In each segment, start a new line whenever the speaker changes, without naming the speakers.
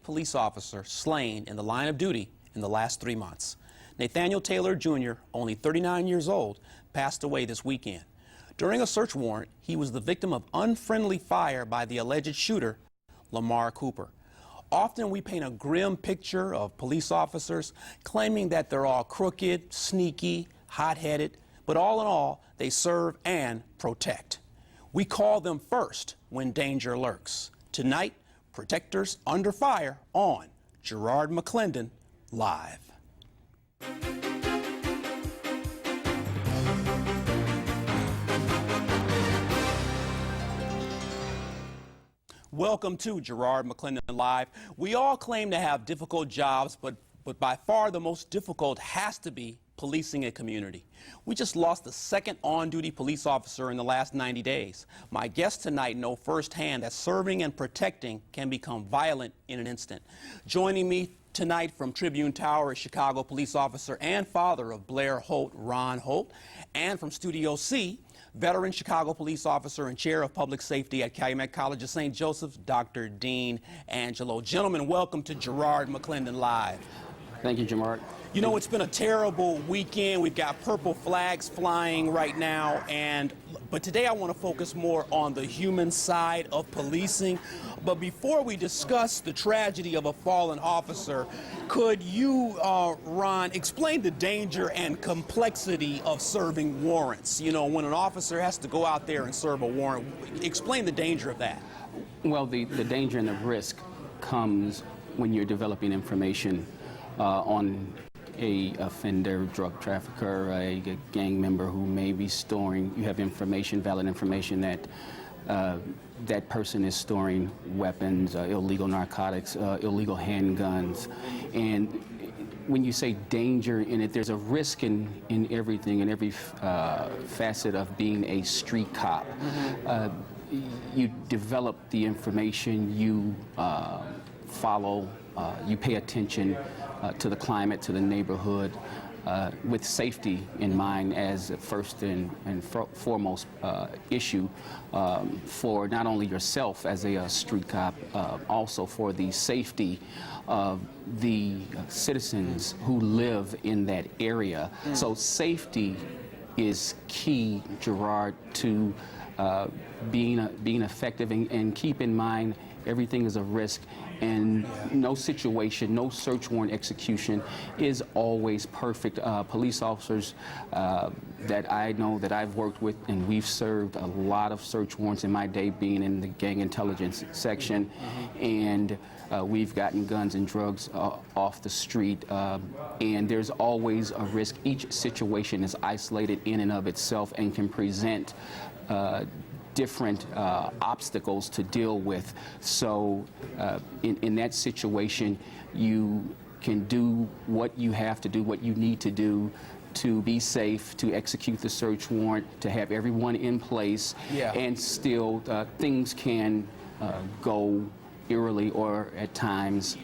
police officer slain in the line of duty in the last 3 months. Nathaniel Taylor Jr., only 39 years old, passed away this weekend. During a search warrant, he was the victim of unfriendly fire by the alleged shooter, Lamar Cooper. Often we paint a grim picture of police officers, claiming that they're all crooked, sneaky, hot-headed, but all in all, they serve and protect. We call them first when danger lurks. Tonight, Protectors Under Fire on Garrard McClendon Live. Welcome to Garrard McClendon Live. We all claim to have difficult jobs, but by far the most difficult has to be policing a community. We just lost the second on-duty police officer in the last 90 days. My guests tonight know firsthand that serving and protecting can become violent in an instant. Joining me tonight from Tribune Tower is Chicago police officer and father of Blair Holt, Ron Holt, and from Studio C, veteran Chicago police officer and chair of public safety at Calumet College of St. Joseph, Dr. Dean Angelo. Gentlemen, welcome to Garrard McClendon Live.
Thank you, Jamar.
You know, it's been a terrible weekend. We've got purple flags flying right now, but today I want to focus more on the human side of policing. But before we discuss the tragedy of a fallen officer, could you, Ron, explain the danger and complexity of serving warrants? You know, when an officer has to go out there and serve a warrant, explain the danger of that.
Well, the danger and the risk comes when you're developing information on a offender, drug trafficker, a gang member who may be storing. You have information, valid information that that person is storing weapons, illegal narcotics, illegal handguns. And when you say danger in it, there's a risk in everything, in every facet of being a street cop. You develop the information, you follow, you pay attention to the climate, to the neighborhood, with safety in mind as a first and foremost issue for not only yourself as a street cop, also for the safety of the citizens who live in that area. So safety is key, Gerard, to being effective, and keep in mind everything is a risk, and no situation, no search warrant execution is always perfect. Police officers that I know, that I've worked with, and we've served a lot of search warrants in my day being in the gang intelligence section, and we've gotten guns and drugs off the street, and there's always a risk. Each situation is isolated in and of itself and can present different obstacles to deal with. So in that situation, you can do what you have to do, what you need to do to be safe, to execute the search warrant, to have everyone in place, and still things can go eerily or at times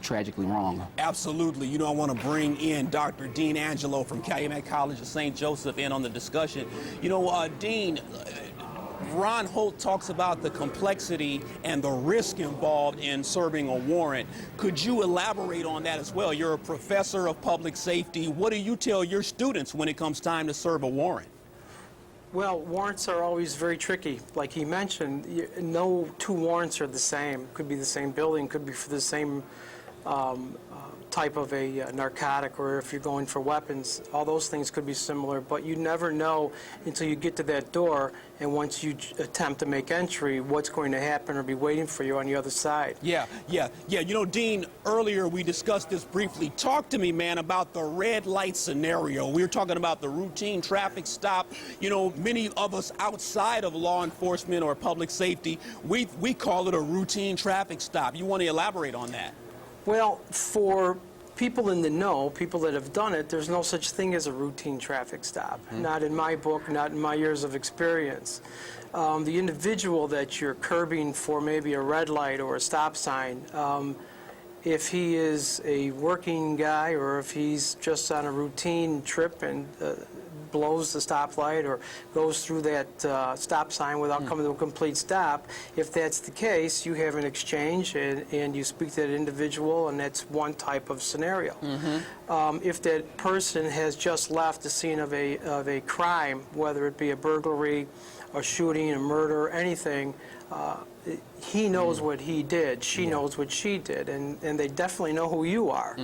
tragically wrong.
Absolutely. You know, I want to bring in Dr. Dean Angelo from Calumet College of St. Joseph in on the discussion. You know, Dean, Ron Holt talks about the complexity and the risk involved in serving a warrant. Could you elaborate on that as well? You're a professor of public safety. What do you tell your students when it comes time to serve a warrant?
Well, warrants are always very tricky. Like he mentioned, no two warrants are the same. Could be the same building, could be for the same type of a narcotic, or if you're going for weapons, all those things could be similar, but you never know until you get to that door, and once you attempt to make entry, what's going to happen or be waiting for you on the other side.
Yeah. You know, Dean, earlier we discussed this briefly. Talk to me, man, about the red light scenario. We were talking about the routine traffic stop. You know, many of us outside of law enforcement or public safety, we call it a routine traffic stop. You want to elaborate on that? Well,
for people in the know, people that have done it, there's no such thing as a routine traffic stop. Not in my book, not in my years of experience. The individual that you're curbing for maybe a red light or a stop sign, if he is a working guy or if he's just on a routine trip and blows the stoplight or goes through that stop sign without coming to a complete stop. If that's the case, you have an exchange and you speak to that individual, and that's one type of scenario. If that person has just left the scene of a crime, whether it be a burglary, a shooting, a murder, anything, he knows what he did, she knows what she did, and they definitely know who you are.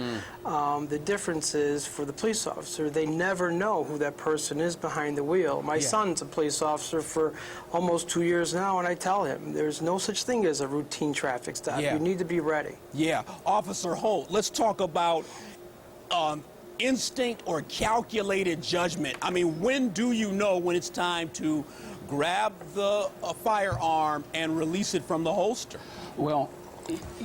The difference is, for the police officer, they never know who that person is behind the wheel. My son's a police officer for almost 2 years now, and I tell him, there's no such thing as a routine traffic stop. You need to be ready.
Yeah. Officer Holt, let's talk about instinct or calculated judgment. I mean, when do you know when it's time to grab the firearm and release it from the holster?
Well,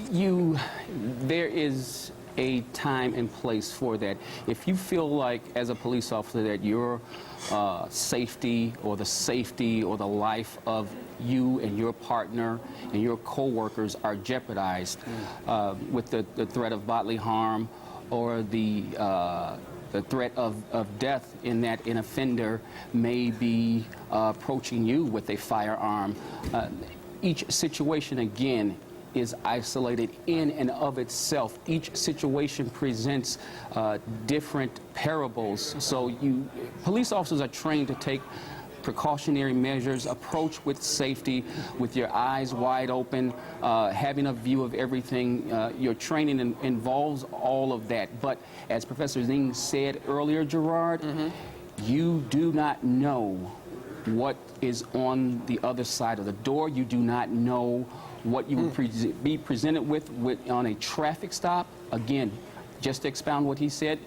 there is a time and place for that. If you feel like, as a police officer, that your safety or the life of you and your partner and your co-workers are jeopardized with the threat of bodily harm or the threat of death, in that an offender may be approaching you with a firearm. Each situation, again, is isolated in and of itself. Each situation presents different parables. So police officers are trained to take precautionary measures, approach with safety, with your eyes wide open, having a view of everything. Your training involves all of that. But as Professor Zing said earlier, Gerard, you do not know what is on the other side of the door. You do not know what you would be presented with on a traffic stop. Again, just to expound what he said,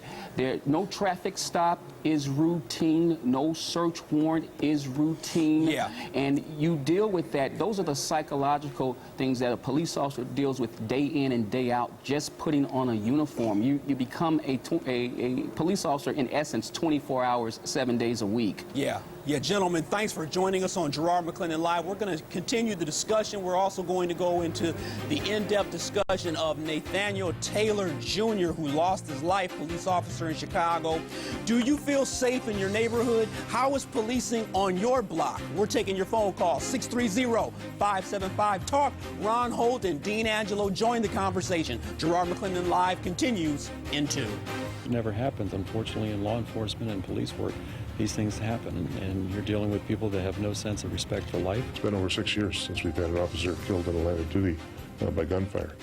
no traffic stop is routine, no search warrant is routine, and you deal with that. Those are the psychological things that a police officer deals with day in and day out, just putting on a uniform. You become a police officer, in essence, 24 hours, 7 days a week.
Yeah, gentlemen, thanks for joining us on Garrard McClendon Live. We're going to continue the discussion. We're also going to go into the in-depth discussion of Nathaniel Taylor Jr., who lost his life, police officer in Chicago. Do you feel safe in your neighborhood? How is policing on your block? We're taking your phone call, 630-575-TALK. Ron Holt and Dean Angelo join the conversation. Garrard McClendon Live continues in 2.
It never happens, unfortunately, in law enforcement and police work. These things happen, and you're dealing with people that have no sense of respect for life.
It's been over 6 years since we've had an officer killed in the line of duty by gunfire.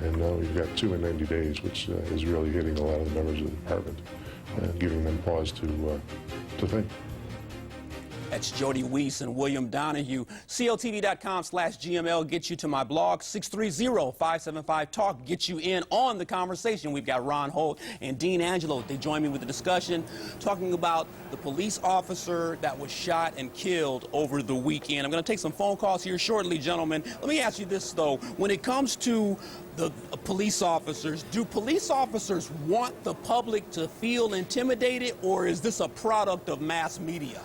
And now we've got 2 in 90 days, which is really hitting a lot of the members of the department, giving them pause to think.
That's Jody Weiss and William Donahue. CLTV.com/GML gets you to my blog. 630-575-TALK gets you in on the conversation. We've got Ron Holt and Dean Angelo. They join me with the discussion, talking about the police officer that was shot and killed over the weekend. I'm going to take some phone calls here shortly, gentlemen. Let me ask you this, though. When it comes to the police officers, do police officers want the public to feel intimidated, or is this a product of mass media?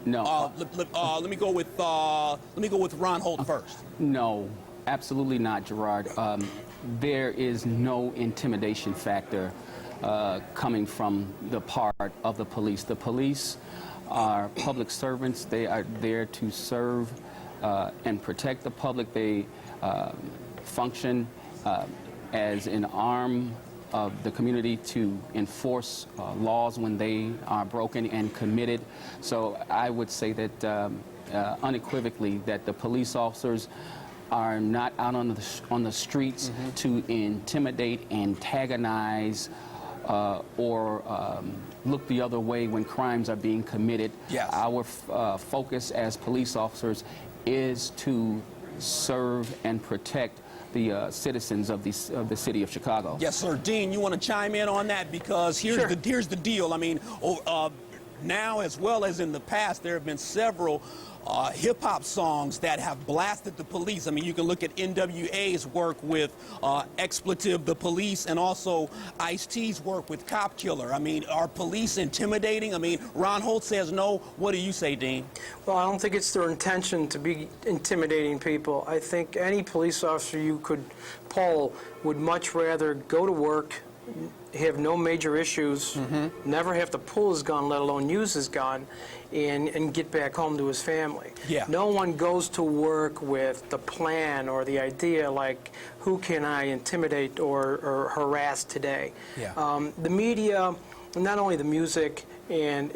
No.
Let me go with Ron Holt first.
No, absolutely not, Gerard. There is no intimidation factor coming from the part of the police. The police are public servants. They are there to serve and protect the public. They function as an arm of the community to enforce laws when they are broken and committed. So I would say that unequivocally that the police officers are not out on the streets to intimidate, antagonize, or look the other way when crimes are being committed. Our focus as police officers is to serve and protect the citizens of the city of Chicago.
Yes, sir. Dean, you want to chime in on that? Because here's the deal. I mean, now as well as in the past, there have been several hip-hop songs that have blasted the police. I mean, you can look at NWA's work with Expletive the Police, and also Ice-T's work with Cop Killer. I mean, are police intimidating? I mean, Ron Holt says no. What do you say, Dean?
Well, I don't think it's their intention to be intimidating people. I think any police officer you could poll would much rather go to work have no major issues, never have to pull his gun, let alone use his gun, and get back home to his family.
Yeah.
No one goes to work with the plan or the idea like, who can I intimidate or harass today?
Yeah.
The media, not only the music and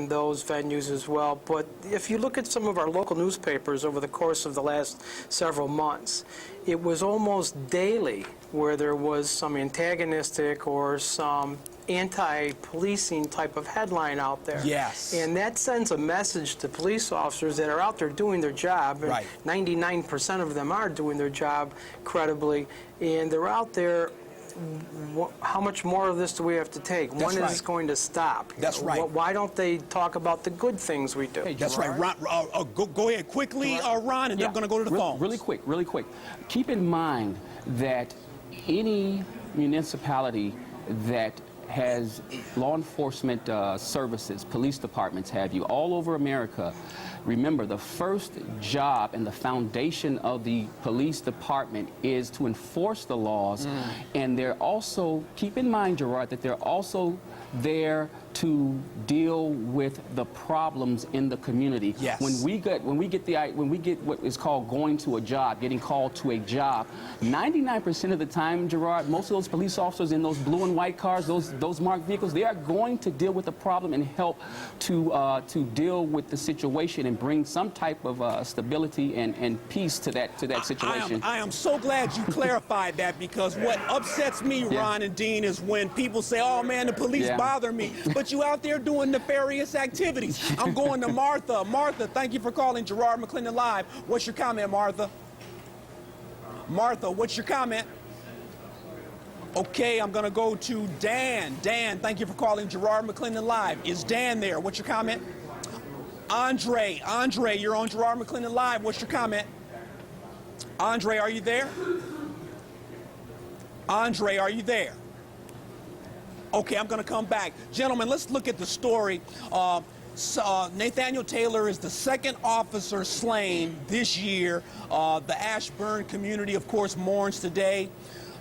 those venues as well, but if you look at some of our local newspapers over the course of the last several months, it was almost daily where there was some antagonistic or some anti-policing type of headline out there.
Yes.
And that sends a message to police officers that are out there doing their job. And
Right.
99% of them are doing their job credibly, and they're out there. How much more of this do we have to take?
That's
When is
right.
this going to stop?
That's right.
Why don't they talk about the good things we do?
Hey,
That's right.
Gerard.
Ron, go ahead quickly, Ron, and then I'm going to go to the phone.
Really quick, really quick. Keep in mind that any municipality that has law enforcement services, police departments have you, all over America, remember the first job and the foundation of the police department is to enforce the laws. And they're also, keep in mind, Gerard, that they're also there to deal with the problems in the community.
Yes.
When we get what is called going to a job, getting called to a job, 99% of the time, Gerard, most of those police officers in those blue and white cars, those marked vehicles, they are going to deal with the problem and help to deal with the situation and bring some type of stability and peace to that situation.
I am so glad you clarified that, because what upsets me, Ron and Dean, is when people say, oh man, the police bother me, but you out there doing nefarious activities. I'm going to Martha. Martha, thank you for calling Garrard McClendon Live. What's your comment, Martha? Martha, what's your comment? Okay, I'm going to go to Dan. Dan, thank you for calling Garrard McClendon Live. Is Dan there? What's your comment? Andre, you're on Garrard McClendon Live. What's your comment? Andre, are you there? Andre, are you there? Okay, I'm going to come back. Gentlemen, let's look at the story. Nathaniel Taylor is the second officer slain this year. The Ashburn community, of course, mourns today.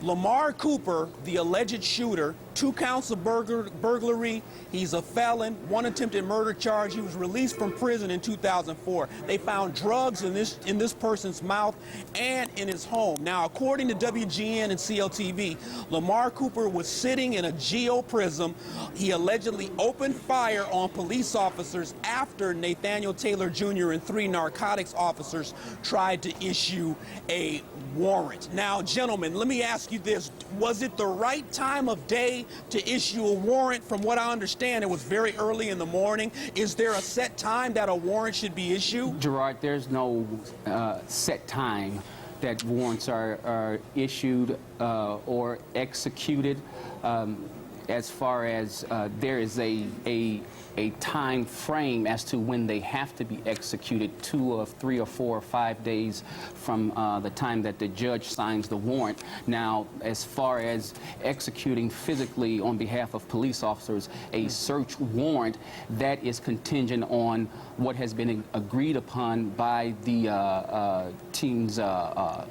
Lamar Cooper, the alleged shooter, 2 counts of burglary. He's a felon, 1 attempted murder charge. He was released from prison in 2004. They found drugs in this person's mouth and in his home. Now, according to WGN and CLTV, Lamar Cooper was sitting in a geo prison. He allegedly opened fire on police officers after Nathaniel Taylor Jr. and 3 narcotics officers tried to issue a warrant. Now, gentlemen, let me ask you this. Was it the right time of day to issue a warrant? From what I understand, it was very early in the morning. Is there a set time that a warrant should be issued?
Gerard, there's no set time that warrants are issued or executed. As far as there is a time frame as to when they have to be executed, 2 or 3 or 4 or 5 days from the time that the judge signs the warrant. Now, as far as executing physically on behalf of police officers a search warrant, that is contingent on what has been agreed upon by the team's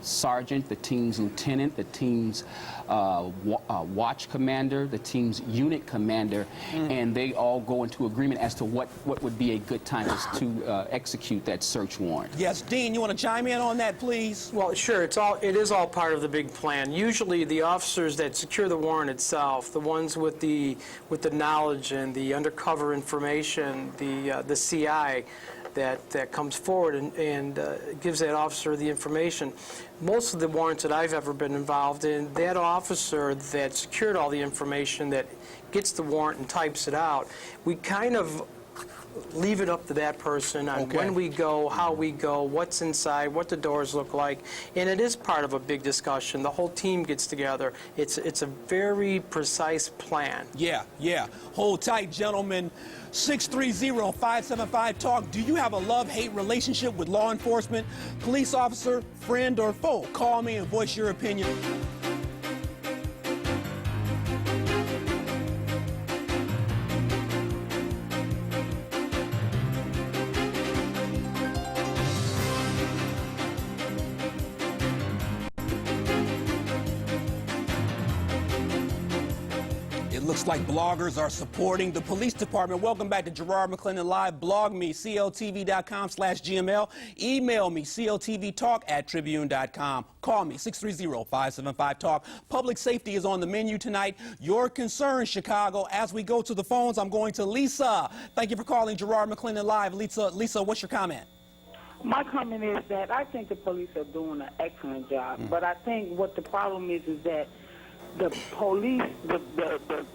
sergeant, the team's lieutenant, the team's watch commander, the team's unit commander, and they all go into agreement as to what would be a good time to execute that search warrant.
Yes, Dean, you want to chime in on that, please?
Well, sure. It is all part of the big plan. Usually, the officers that secure the warrant itself, the ones with the knowledge and the undercover information, the CI that comes forward and gives that officer the information. Most of the warrants that I've ever been involved in, that officer that secured all the information, that gets the warrant and types it out, we kind of leave it up to that person on when we go, how we go, what's inside, what the doors look like, and it is part of a big discussion. The whole team gets together. It's a very precise plan.
Yeah. Hold tight, gentlemen. 630-575-TALK. Do you have a love-hate relationship with law enforcement, police officer, friend, or foe? Call me and voice your opinion. looks like bloggers are supporting the police department. Welcome back to Garrard McClendon Live. Blog me, CLTV.com/GML. Email me, CLTVtalk@tribune.com. Call me, 630-575-TALK. Public safety is on the menu tonight. Your concerns, Chicago. As we go to the phones, I'm going to Lisa. Thank you for calling Garrard McClendon Live. Lisa, what's your comment?
My comment is that I think the police are doing an excellent job, but I think what the problem is that the police, the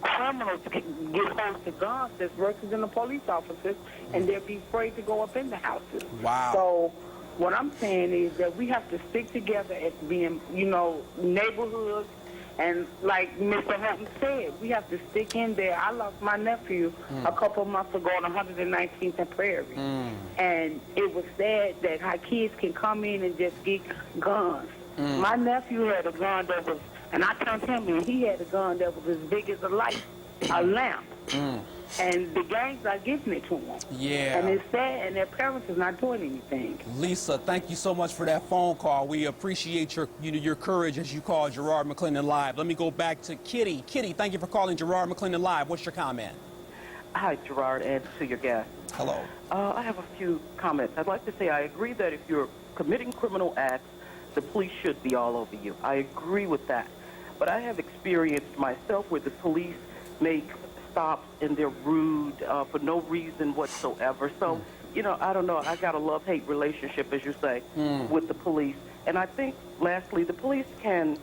criminals get hold to guns that's worse than the police officers, and they'll be afraid to go up in the houses.
Wow.
So what I'm saying is that we have to stick together as being, neighborhoods, and like Mr. Holt said, we have to stick in there. I lost my nephew a couple months ago on 119th and Prairie, and it was sad that how kids can come in and just get guns. My nephew had a gun that was, and I turned him in, he had a gun that was as big as a light, a lamp. And the gangs are giving it to them.
Yeah.
And it's sad, and their parents is not doing anything.
Lisa, thank you so much for that phone call. We appreciate your courage as you call Garrard McClendon Live. Let me go back to Kitty. Kitty, thank you for calling Garrard McClendon Live. What's your comment?
Hi, Gerard, and to your guest.
Hello.
I have a few comments. I'd like to say I agree that if you're committing criminal acts, the police should be all over you. I agree with that. But I have experienced myself where the police make stops and they're rude for no reason whatsoever. So, I don't know. I got a love-hate relationship, as you say, with the police. And I think, lastly, the police can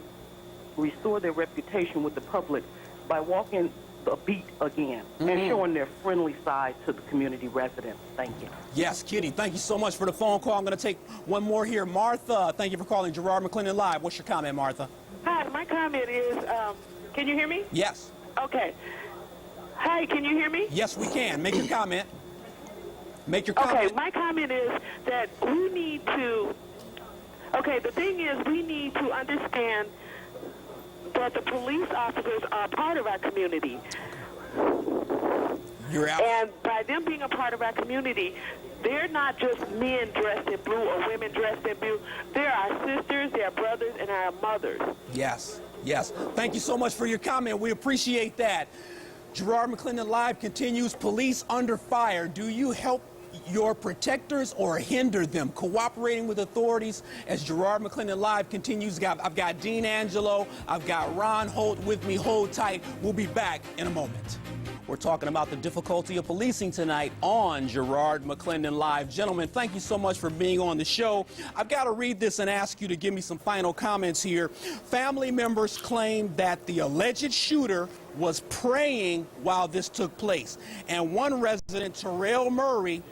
restore their reputation with the public by walking the beat again and showing their friendly side to the community residents. Thank you.
Yes, Kitty, thank you so much for the phone call. I'm going to take one more here. Martha, thank you for calling Garrard McClendon Live. What's your comment, Martha?
Hi, my comment is, can you hear me?
Yes.
Okay. Hi, can you hear me?
Yes, we can. Make your comment. Make your comment.
Okay, my comment is that we need to, the thing is we need to understand that the police officers are part of our community.
You're out.
And by them being a part of our community, they're not just men dressed in blue or women dressed in blue. They're our sisters, they're brothers, and our mothers.
Yes, yes. Thank you so much for your comment. We appreciate that. Garrard McClendon Live continues. Police under fire. Do you help your protectors or hinder them? Cooperating with authorities as Garrard McClendon Live continues. I've got Dean Angelo. I've got Ron Holt with me. Hold tight. We'll be back in a moment. We're talking about the difficulty of policing tonight on Garrard McClendon Live. Gentlemen, thank you so much for being on the show. I've got to read this and ask you to give me some final comments here. Family members claim that the alleged shooter was praying while this took place. And one resident, Terrell Murray,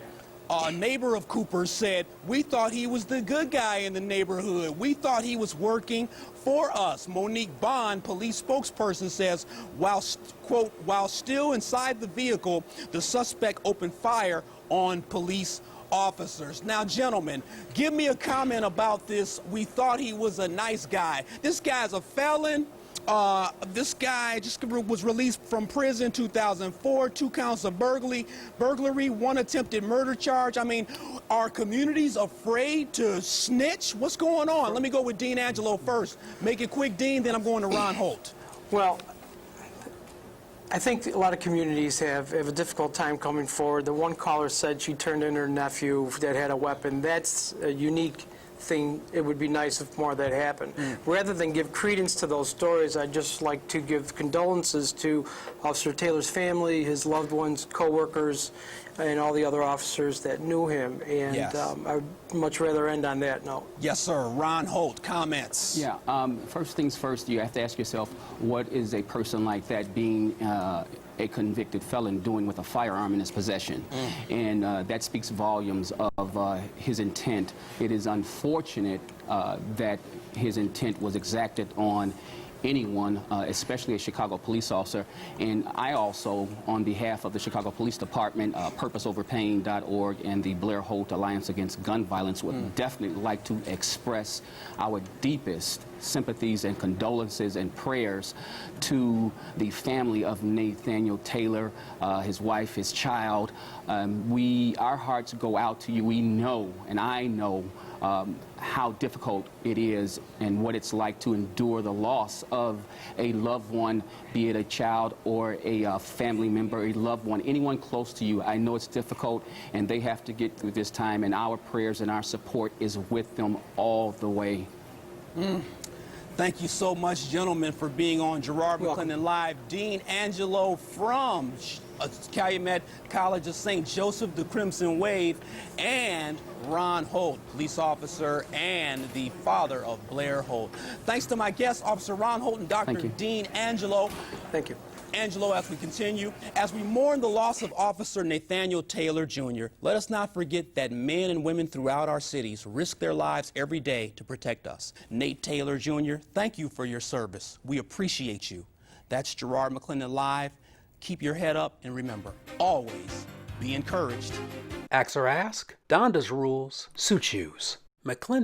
a neighbor of Cooper's, said, "We thought he was the good guy in the neighborhood. We thought he was working for us." Monique Bond, police spokesperson, says, quote, while still inside the vehicle, the suspect opened fire on police officers. Now, gentlemen, give me a comment about this. We thought he was a nice guy. This guy's a felon. This guy just was released from prison 2004, 2 counts of burglary, 1 attempted murder charge. I mean, are communities afraid to snitch? What's going on? Let me go with Dean Angelo first. Make it quick, Dean, then I'm going to Ron Holt.
Well, I think a lot of communities have a difficult time coming forward. The one caller said she turned in her nephew that had a weapon. That's a unique thing. It would be nice if more of that happened. Rather than give credence to those stories, I'd just like to give condolences to Officer Taylor's family, his loved ones, co-workers, and all the other officers that knew him. And
Yes.
I'd much rather end on that note.
Yes, sir. Ron Holt, comments.
Yeah, first things first, you have to ask yourself, what is a person like that being a convicted felon doing with a firearm in his possession? And that speaks volumes of his intent. It is unfortunate that his intent was exacted on anyone, especially a Chicago police officer. And I also, on behalf of the Chicago Police Department, PurposeOverPain.org, and the Blair Holt Alliance Against Gun Violence, would definitely like to express our deepest sympathies and condolences and prayers to the family of Nathaniel Taylor, his wife, his child. Our hearts go out to you. We know, and I know, how difficult it is and what it's like to endure the loss of a loved one, be it a child or a family member, a loved one, anyone close to you. I know it's difficult, and they have to get through this time, and our prayers and our support is with them all the way.
Thank you so much, gentlemen, for being on Garrard McClendon Live. Dean Angelo from Calumet College of St. Joseph, the Crimson Wave, and Ron Holt, police officer and the father of Blair Holt. Thanks to my guests, Officer Ron Holt and Dr. Dean Angelo.
Thank you.
Angelo, as we continue, as we mourn the loss of Officer Nathaniel Taylor Jr., let us not forget that men and women throughout our cities risk their lives every day to protect us. Nate Taylor Jr., thank you for your service. We appreciate you. That's Garrard McClendon Live. Keep your head up, and remember, always be encouraged.
Ask or ask? Donda's rules, Sue choose. McClendon.